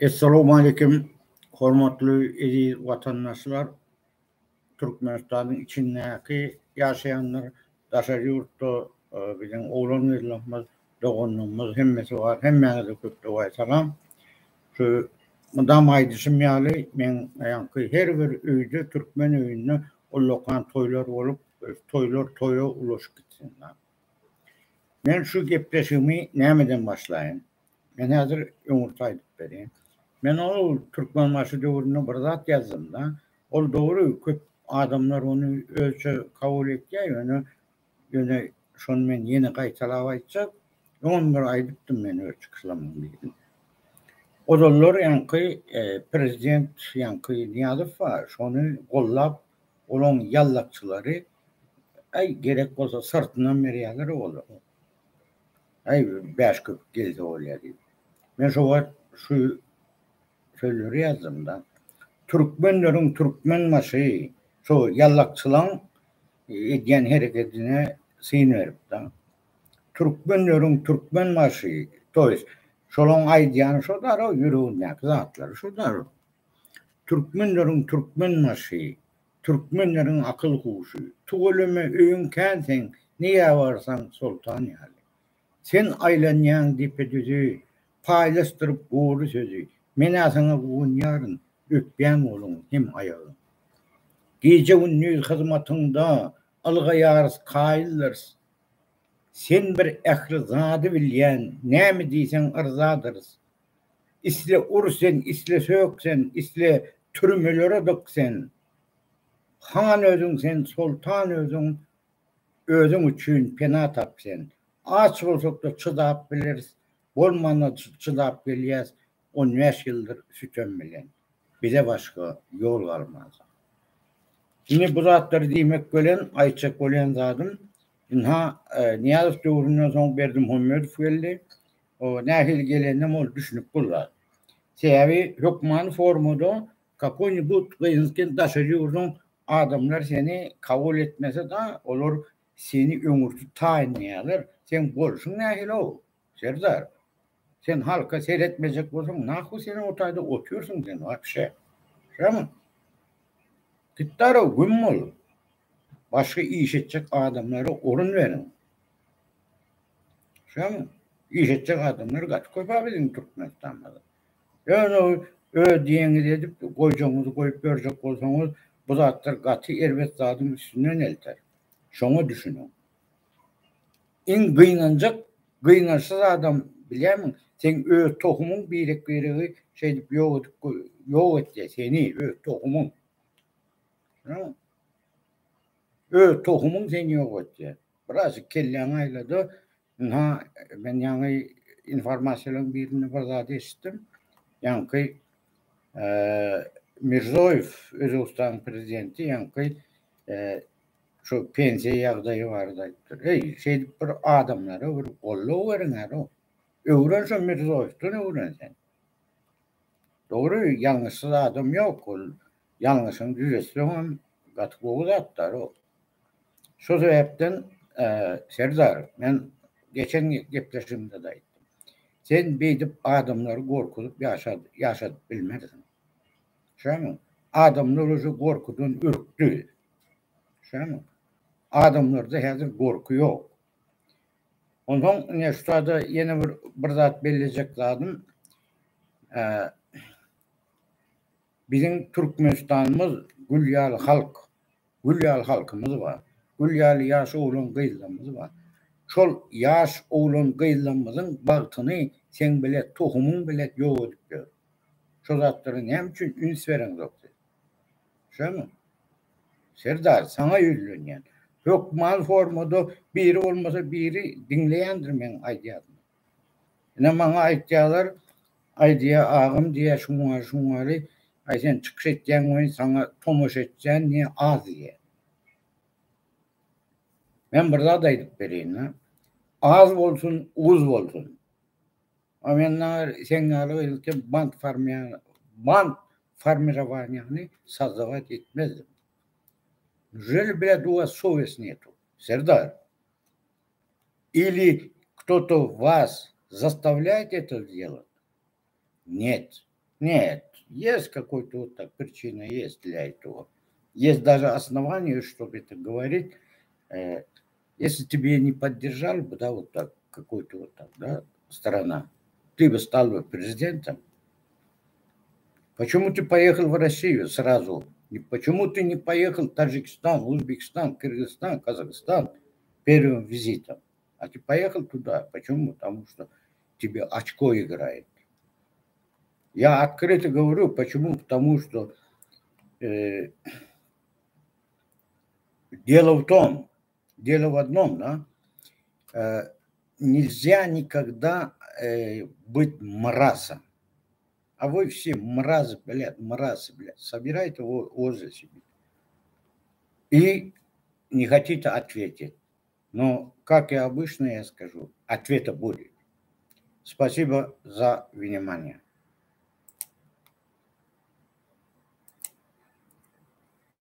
Esselamu Aleyküm, hormatly aziz vatandaşlar, Türkmenistan'ın içindeki yaşayanlar, daşarı yurtta bizim oğlan verilmemiz, doğumumuz, hemmesi var, hemmenizi köpte var salam. Şu mudam aydışım yali, men her bir öyde Türkmen öyünü ulukan toylar olup, toylar toya ulaşıp gitsinler. Men şu gepleşimi nemeden başlayayım. Men hazır yumurtaydık vereyim. Men o Türkmen marşı dövrünü bir zat yazdım da. O doğru köp adamlar onu ölçü kabul etti ya yönü şunu men yeni kaytalava aytacak. 11 aydıktım men ölçü kıslamın bildim. O dollar yankı prezident yankı Niyazov var. Şunu kollap onun yallakçıları ay gerek olsa sırtından veriyorlar olur. Ay beş köp geldi oluyor. Men şu söyleri yazdım da. Türkmenlerin Türkmen maşı şu yallakçılan ediyen hareketine sıyın verip da. Türkmenlerin Türkmen maşı toys şolon aydiyan şu da o yüreğindeki zatları şu da. Türkmenlerin Türkmen maşı Türkmenlerin akıl kuşu tuğulüme öyün kensen niye varsan sultan yani. Sen aylanyan dipedüzü paylaştırıp doğru sözü. Men sana bugün yarın öpben olun hem ayağın. Gece ünlü hizmetinde algayarız kaillarız. Sen bir ehrizadı bilyen ne mi diysen ırzadırız. İsle ursen, isle söksen, isle türmelere döksen. Han özün sen, sultan özün üçün pena tapsen. Aç olsak da çıdap biliriz. Olmanla çıdap biliyaz. 15 yıldır süt emmilen. Bize başka yol kalmaz. Şimdi bu zatları demek gören, ayçak gören zadım. Niyazov dövründen son verdim Homyodov geldi. O nahil gelenem ol düşünüp bullar. Sebebi hükman formuda kakoni bu kıyınsken taşıcı uzun adamlar seni kabul etmese de olur seni ömürtü tayinleyeler. Sen bolsun nahil ol. Serdar. Sen halka seyretmeyecek olsan nahu seni otayda otuyorsun sen o şey. Tamam. Gittar o gümmül. Başka iş edecek adamlara orun verin. Tamam. İş edecek adamları kaç koyabilin Türkmenistan'da. Yani o diyeniz edip koyacağınızı koyup görecek olsanız bu zatlar katı elbet zatın üstünden elter. Şunu düşünün. En kıynansız adam biliyor musun? Sen tohumun birikleri şey yok et diye seni tohumun. Tohumun seni yok et diye. Burası kellen ayladı. Ben yani informasyonun birini burada işittim. Yani Mirzoyev Özbekistan prezidenti yani şu pensiya yağdayı vardı. Bir adamları bir kollu verin o. Öğrensen Mirzoyev'den öğrensen. Doğru yanlışsız adam yok. Yanlışın düzesinin katkı uzatlar o. Şu sebepten Serdar, ben geçen gepleşimde de ettim. Sen beydip adamları korkutup yaşadıp bilmezsin. Şöyle adamlar o korkudan ürktü. Şöyle adamlarda hazır korku yok. Ondan ne şu da yeni bir zat belirleyecek zaten. Bizim Türkmenistan'ımız Gülyal halkımız var. Gülyal yaş oğlun kıyılamız var. Şol yaş oğlun kıyılamızın baktığını sen bile tohumun bile yok edip gör. Şu zatların hem için üns veren doktor. Şöyle Serdar sana yüzlün yani. Yok mal formada biri olmasa biri dinleyendir men aydiyadım. Ne bana aydiyalar aydiya ağım diye şunları ay sen çıkış edeceğin oyun sana tomoş edeceğin niye az diye. Ben burada daydık vereyim ha. Az olsun, uz olsun. Amenler sen ağırlığı band farmera var yani sazdavat etmezdim. Жили, блядь, у вас совесть нету, Сердар. Или кто-то вас заставляет это делать? Нет. Нет, есть какой-то вот так причина, есть для этого. Есть даже основания, чтобы это говорить. Если тебе не поддержали бы, да, вот так, какой-то вот так, да, сторона, ты бы стал бы президентом. Почему ты поехал в Россию сразу? Почему ты не поехал в Таджикистан, Узбекистан, Кыргызстан, Казахстан первым визитом? А ты поехал туда. Почему? Потому что тебе очко играет. Я открыто говорю, почему? Потому что дело в одном, да, нельзя никогда быть мразом. А вы все мразы, блядь, собирайте его возле себя. И не хотите ответить. Но, как и обычно, я скажу, ответа будет. Спасибо за внимание.